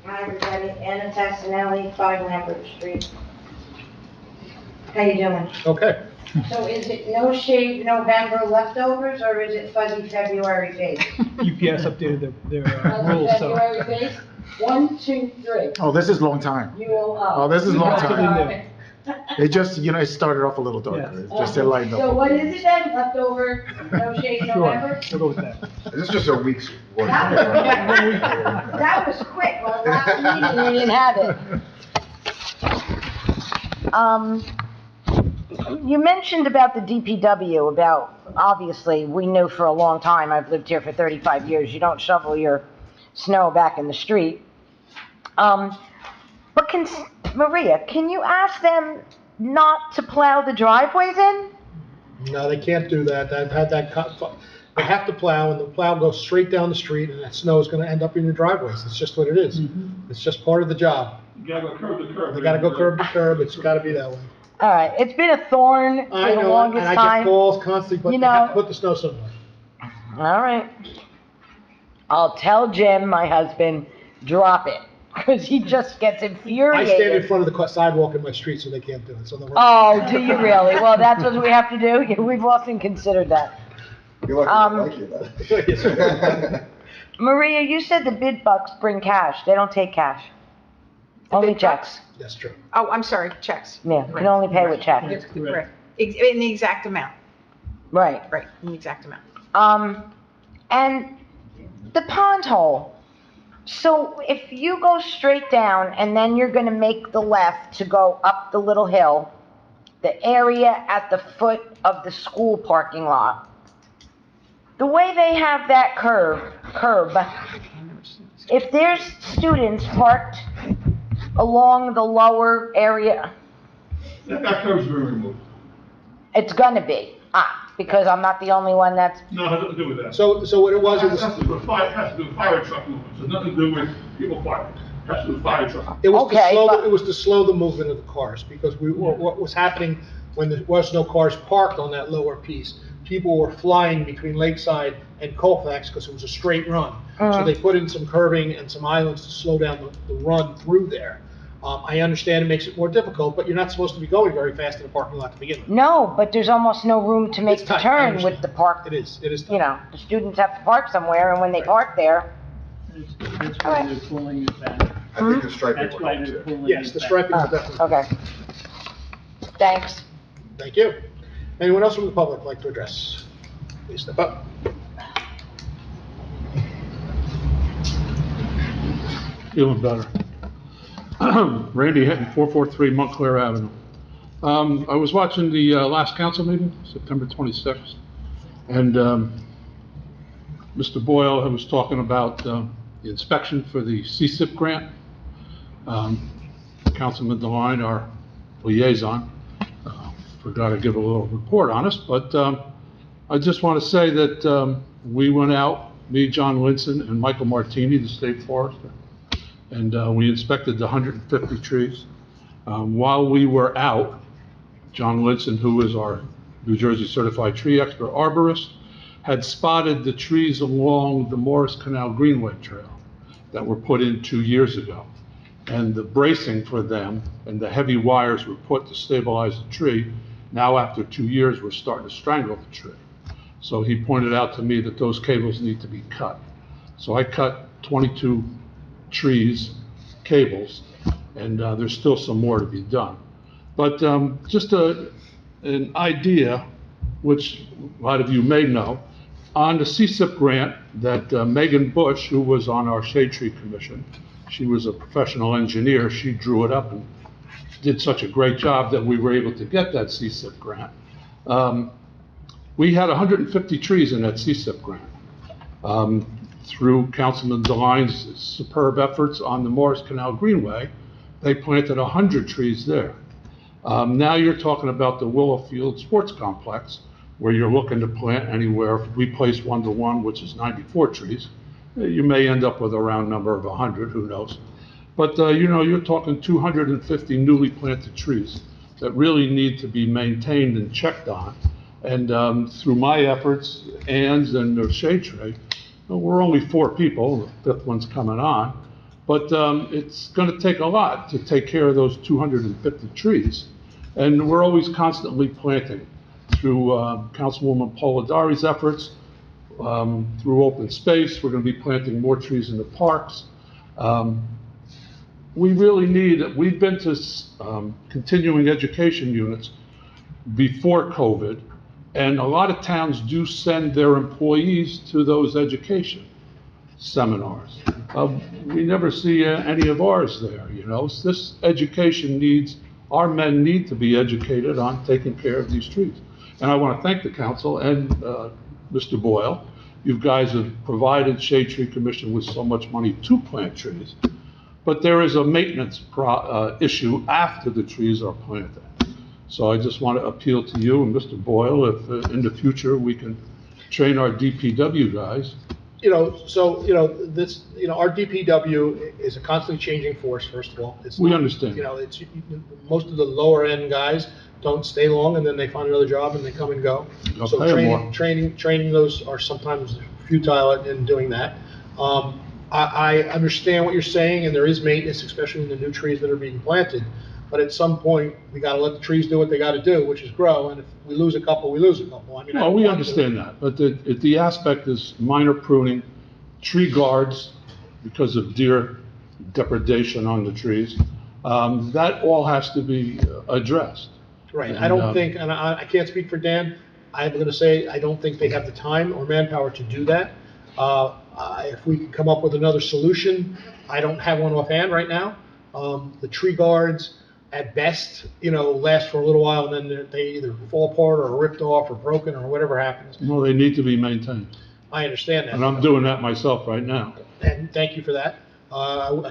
Hi, everybody. Anna Tassinelli, 5 Lambert Street. How you doing? Okay. So is it no shave November leftovers, or is it fuzzy February base? UPS updated their Fuzzy rules, so. February base? 1, 2, 3. Oh, this is long time. You will, Oh, this is long Relatively time. new. It just, it started off a little darker, Yeah. just to lighten So up. what is it then? Leftover, no shave November? Sure, we'll go with that. This is just a week's worth. That was quick. Well, last meeting we didn't have it. You mentioned about the DPW, about, obviously, we knew for a long time, I've lived here for 35 years, you don't shovel your snow back in the street. Maria, can you ask them not to plow the driveways in? No, they can't do that. I've had that they have to plow, and the plow goes straight down the street, and that snow is gonna end up in your driveways. It's just what it is. It's just part of the job. You gotta go curb to curb. They gotta go curb to curb. It's gotta be that way. All right, it's been a thorn for I the know, longest and I time. get calls constantly, but You they have to know- put the snow somewhere. All right. I'll tell Jim, my husband, drop it, because he just gets I stand in infuriated. front of the sidewalk in my street, so they can't do it, so they're. Oh, do you really? Well, that's what we have to do? Yeah, we've often considered that. You're lucky they like you, though. Maria, you said the bid bucks bring cash. They don't take cash. Only bid checks. That's true. Oh, I'm sorry, checks. Yeah, you can only pay with checks. Yes, correct. In the exact amount, Right. right, in the exact amount. And the pond hole. So if you go straight down and then you're gonna make the left to go up the little hill, the area at the foot of the school parking lot, the way they have that curb, if there's students parked along the lower area, That curb's been removed. it's gonna be. Because I'm not the only one that's, No, it has nothing to do with that. So what it was, It has to do with fire truck movement, so nothing to do with people parking. It has to do with fire truck. it was Okay, but- it was to slow the movement of the cars, because what was happening when there was no cars parked on that lower piece, people were flying between Lakeside and Colfax because it was a straight run. So they put in some curbing and some islands to slow down the run through there. I understand it makes it more difficult, but you're not supposed to be going very fast in a parking lot to begin with. no, but there's almost no room to make It's the tight, I turn understand. with the park. It is You tough. know, the students have to park somewhere, and when they park there, That's why they're pulling it back. I think the striping That's will why help they're too. pulling it back. Yes, the striping is definitely. okay. Thanks. Thank you. Anyone else from the public like to address? Please step up. Feeling better. Randy Hinton, 443 Montclair Avenue. I was watching the last council meeting, September 26th, and Mr. Boyle was talking about the inspection for the CSIP grant. Councilman DeLine, our liaison, forgot to give a little report on us, but I just want to say that we went out, me, John Linson, and Michael Martini, the state forester, and we inspected the 150 trees. While we were out, John Linson, who is our New Jersey certified tree expert arborist, had spotted the trees along the Morris Canal Greenway Trail that were put in 2 years ago. And the bracing for them and the heavy wires were put to stabilize the tree. Now, after 2 years, we're starting to strangle the tree. So he pointed out to me that those cables need to be cut. So I cut 22 trees, cables, and there's still some more to be done. But just an idea, which a lot of you may know, on the CSIP grant that Megan Bush, who was on our Shade Tree Commission, she was a professional engineer, she drew it up and did such a great job that we were able to get that CSIP grant. We had 150 trees in that CSIP grant. Through Councilman DeLine's superb efforts on the Morris Canal Greenway, they planted 100 trees there. Now you're talking about the Willowfield Sports Complex, where you're looking to plant anywhere, if we place 1-to-1, which is 94 trees, you may end up with a round number of 100, who knows. But, you know, you're talking 250 newly planted trees that really need to be maintained and checked on. And through my efforts, Ann's and the Shade Tree, we're only 4 people, the 5th one's coming on, but it's going to take a lot to take care of those 250 trees. And we're always constantly planting through Councilwoman Polidari's efforts, through open space. We're going to be planting more trees in the parks. We really need, we've been to continuing education units before COVID, and a lot of towns do send their employees to those education seminars. We never see any of ours there, you know. This education needs, our men need to be educated on taking care of these trees. And I want to thank the council and Mr. Boyle. You guys have provided Shade Tree Commission with so much money to plant trees. But there is a maintenance issue after the trees are planted. So I just want to appeal to you and Mr. Boyle, if in the future we can train our DPW guys. Our DPW is a constantly changing force, first of all. It's We not- understand. It's, most of the lower end guys don't stay long and then they find another job and they come and go. They'll So pay 'em more. training those are sometimes futile in doing that. I understand what you're saying, and there is maintenance, especially in the new trees that are being planted. But at some point, we gotta let the trees do what they gotta do, which is grow, and if we lose a couple, we lose a couple. I mean, I Well, don't we want to- understand that, but the aspect is minor pruning, tree guards because of deer depredation on the trees. That all has to be addressed. Right, I And, don't think, and I can't speak for Dan, I'm gonna say, I don't think they have the time or manpower to do that. If we can come up with another solution, I don't have one offhand right now. The tree guards, at best, last for a little while, and then they either fall apart or are ripped off or broken or whatever happens. Well, they need to be maintained, I understand that. and I'm doing that myself right now. And thank you for that.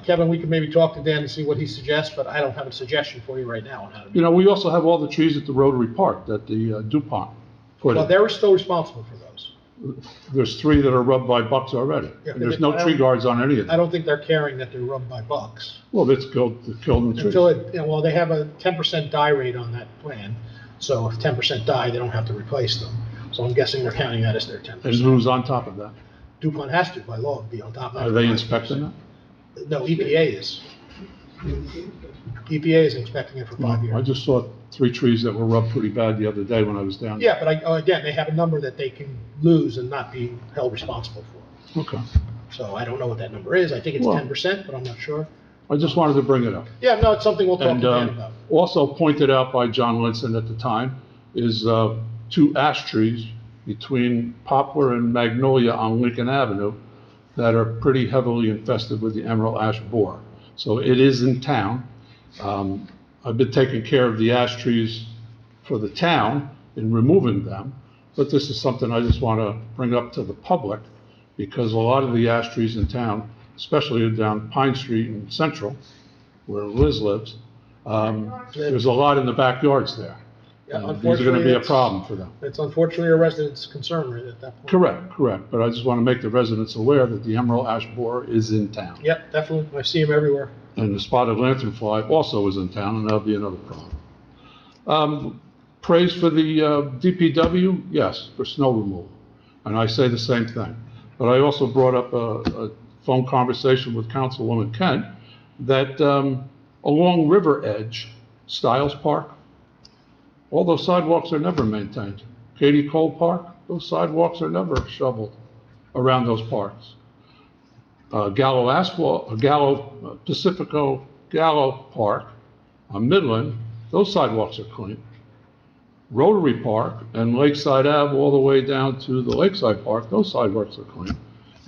Kevin, we can maybe talk to Dan and see what he suggests, but I don't have a suggestion for you right now on how to do it. We also have all the trees at the Rotary Park that the DuPont put Well, in. they're still responsible for those. There's 3 that are rubbed by bucks already, Yeah, and there's no I don't- tree guards on any of I them. don't think they're caring that they're rubbed by bucks. Well, it's killed the trees. Until well, they have a 10% die rate on that plan, so if 10% die, they don't have to replace them. So I'm guessing they're counting that as their And 10%. who's on top of that? DuPont has to, by law, be on top of that. Are they inspecting that? No, EPA is. EPA is inspecting it for 5 I years. just saw 3 trees that were rubbed pretty bad the other day when I was down there. Yeah, but again, they have a number that they can lose and not be held responsible for. Okay. So I don't know what that number is. I think it's Well- 10%, but I'm not sure. I just wanted to bring it up. Yeah, no, it's something we'll talk to And Dan about. also pointed out by John Linson at the time is 2 ash trees between Poplar and Magnolia on Lincoln Avenue that are pretty heavily infested with the emerald ash borer. So it is in town. I've been taking care of the ash trees for the town in removing them, but this is something I just want to bring up to the public because a lot of the ash trees in town, especially down Pine Street and Central, where Liz lives, there's a lot in the backyards there. Yeah, And these are going to be a unfortunately, problem for them. It's unfortunately a resident's concern right at that point. Correct, but I just want to make the residents aware that the emerald ash borer is in town. Yep, definitely. I see them everywhere. And the spotted lanternfly also is in town, and that'll be another problem. Praise for the DPW, yes, for snow removal, and I say the same thing. But I also brought up a phone conversation with Councilwoman Kent that along River Edge, Stiles Park, all those sidewalks are never maintained. Katie Cole Park, those sidewalks are never shoveled around those parks. Pacifico Gallo Park on Midland, those sidewalks are clean. Rotary Park and Lakeside Ave all the way down to the Lakeside Park, those sidewalks are clean.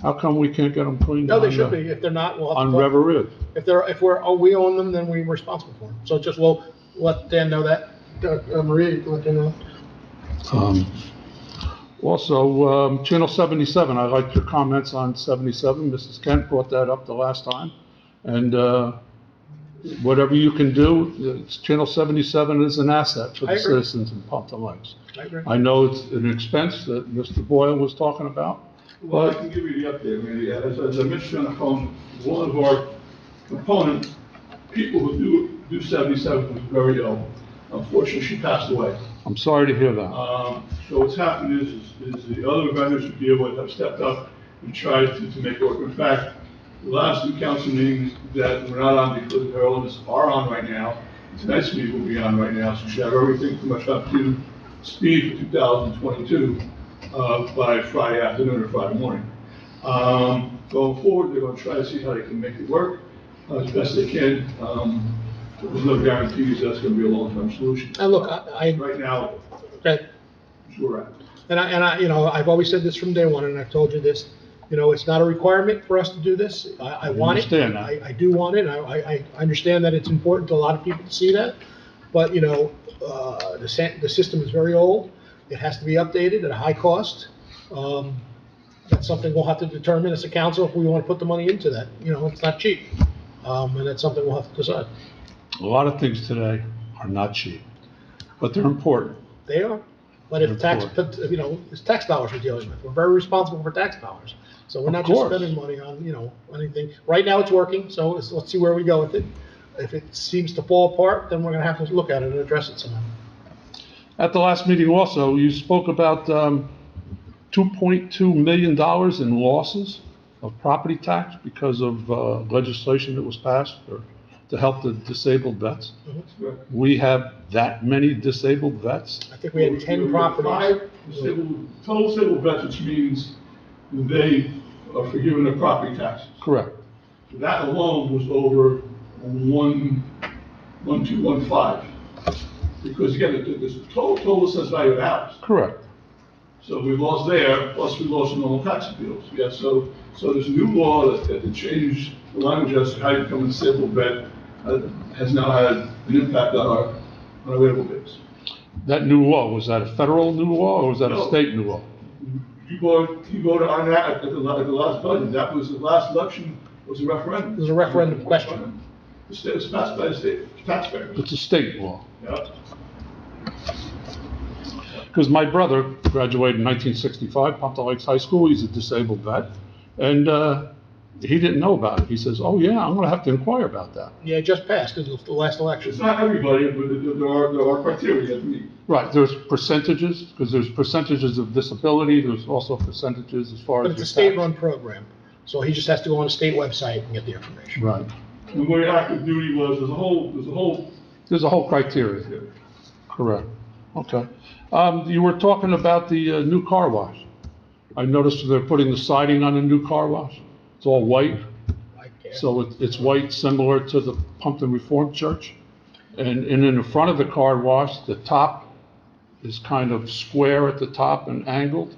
How come we can't get them cleaned? No, they should be. If they're not, we'll have to. On talk. River Ridge. We own them, then we're responsible for them. So just, we'll let Dan know that. Maria, you can let Dan know. Also, Channel 77, I liked your comments on 77. Mrs. Kent brought that up the last time. And whatever you can do, Channel 77 is an asset for I the agree. citizens in Pompton Lakes. I agree. I know it's an expense that Mr. Boyle was talking about. Well, I can give you the update, Randy. As I mentioned on the phone, one of our component people who do 77 was very ill. Unfortunately, she passed away. I'm sorry to hear that. So what's happened is the other vendors we deal with have stepped up and tried to make it work. In fact, the last 2 council meetings that we're not on because of her illness are on right now. Tonight's meeting will be on right now, so we have everything pretty much up to speed for 2022 by Friday afternoon or Friday morning. Going forward, they're going to try to see how they can make it work as best they can. There's no guarantees that's going to be a long-term solution. And look, Right now, okay. that's where we're at. And I've always said this from day one, and I've told you this, it's not a requirement for us to do this. I want it. understand that. I do want it. I understand that it's important to a lot of people to see that. But, the system is very old. It has to be updated at a high cost. That's something we'll have to determine as a council if we want to put the money into that. It's not cheap. And that's something we'll have to decide. A lot of things today are not cheap. but they're important. They are. But if tax, Of it's tax dollars we're dealing with. We're very responsible for tax dollars. So we're Of not just course. spending money on, anything. Right now, it's working, so let's see where we go with it. If it seems to fall apart, then we're gonna have to look at it and address it somehow. At the last meeting also, you spoke about $2.2 million in losses of property tax because of legislation that was passed to help the disabled vets. We have that many disabled vets? I think we had 10 properties. 5 total disabled vets, which means they are forgiven their property taxes. Correct. That alone was over 1.215. Because again, there's a total assessed value of the house. Correct. So we lost there, plus we lost the normal tax appeals. Yeah, so there's a new law that changed the language as to how you become a disabled vet, has now had an impact on our available base. That new law, was that a federal new law or was that a No. state new law? You voted on that at the last budget. That was the last election, was a referendum. It was a referendum question. The state was passed by the state taxpayers. It's a state law. Yeah. Because my brother graduated in 1965, Pompton Lakes High School, he's a disabled vet, and he didn't know about it. He says, oh yeah, I'm gonna have to inquire about that. Yeah, it just passed in the last election. It's not everybody, but there are criteria to meet. Right, there's percentages, because there's percentages of disability, there's also percentages as far as. But it's a your tax. state-run program, so he just has to go on a state website and get the information. Right. And where your active duty was, there's a whole. There's a whole criteria. Correct. Okay. You were talking about the new car wash. I noticed they're putting the siding on a new car wash. It's all white. So it's white, similar to the Pompton Reformed Church. And in the front of the car wash, the top is kind of square at the top and angled.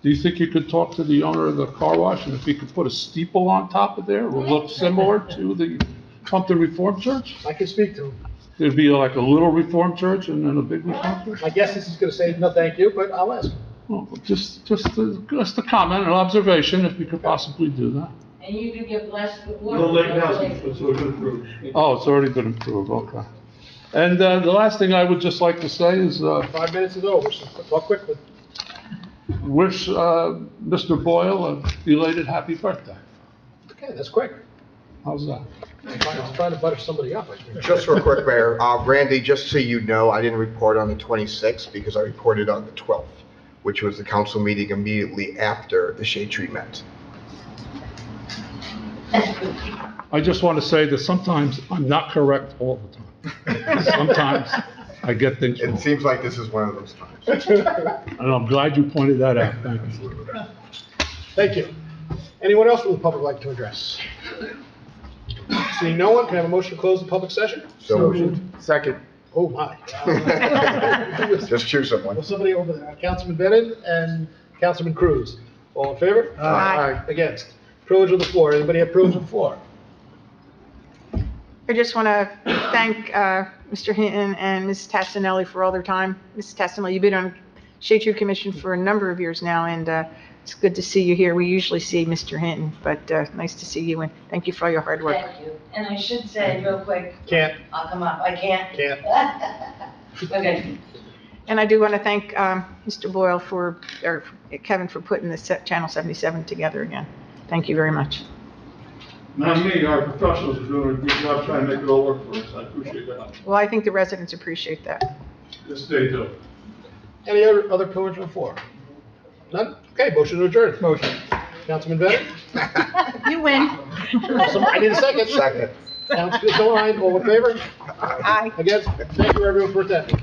Do you think you could talk to the owner of the car wash, and if he could put a steeple on top of there, it will look similar to the Pompton Reformed Church? I can speak to him. There'd be like a little Reformed church and then a big Reformed church? My guess is he's gonna say, no, thank you, but I'll ask him. Well, just a comment, an observation, if you could possibly do that. And you do give less water. No late announcement, so it's approved. Oh, it's already been approved, okay. And the last thing I would just like to say is 5 minutes is over, so talk quickly. wish Mr. Boyle a belated happy birthday. Okay, that's quick. How's that? I was trying to butter somebody up, I think. Just real quick, Mayor, Randy, just so you know, I didn't report on the 26th because I reported on the 12th, which was the council meeting immediately after the shade tree met. I just want to say that sometimes I'm not correct all the time. Sometimes I get things It wrong. seems like this is one of those times. And I'm glad you pointed that out. Thank you. Thank you. Anyone else from the public like to address? Seeing no one, can I have a motion to close the public session? So moved. Second. Oh, my. Just choose someone. Well, somebody over there, Councilman Bennett and Councilman Cruz. All in favor? Aye. Against? Privilege of the floor. Anybody have privilege of the floor? I just want to thank Mr. Hinton and Mrs. Tassinelli for all their time. Mrs. Tassinelli, you've been on Shade Tree Commission for a number of years now, and it's good to see you here. We usually see Mr. Hinton, but nice to see you, and thank you for all your hard work. Thank you. And I should say real quick, Can't. I'll come up. I can't? Can't. Okay. And I do want to thank Mr. Boyle or Kevin for putting this Channel 77 together again. Thank you very much. Not me, our professionals are doing a good job trying to make it all work for us. I appreciate that. Well, I think the residents appreciate that. Yes, they do. Any other privilege of the floor? None? Okay, motion to adjourn. Motion. Councilman Bennett? You win. I need a second. Second. Councilman Devine, all in favor? Aye. Against? Thank you, everyone, for attending.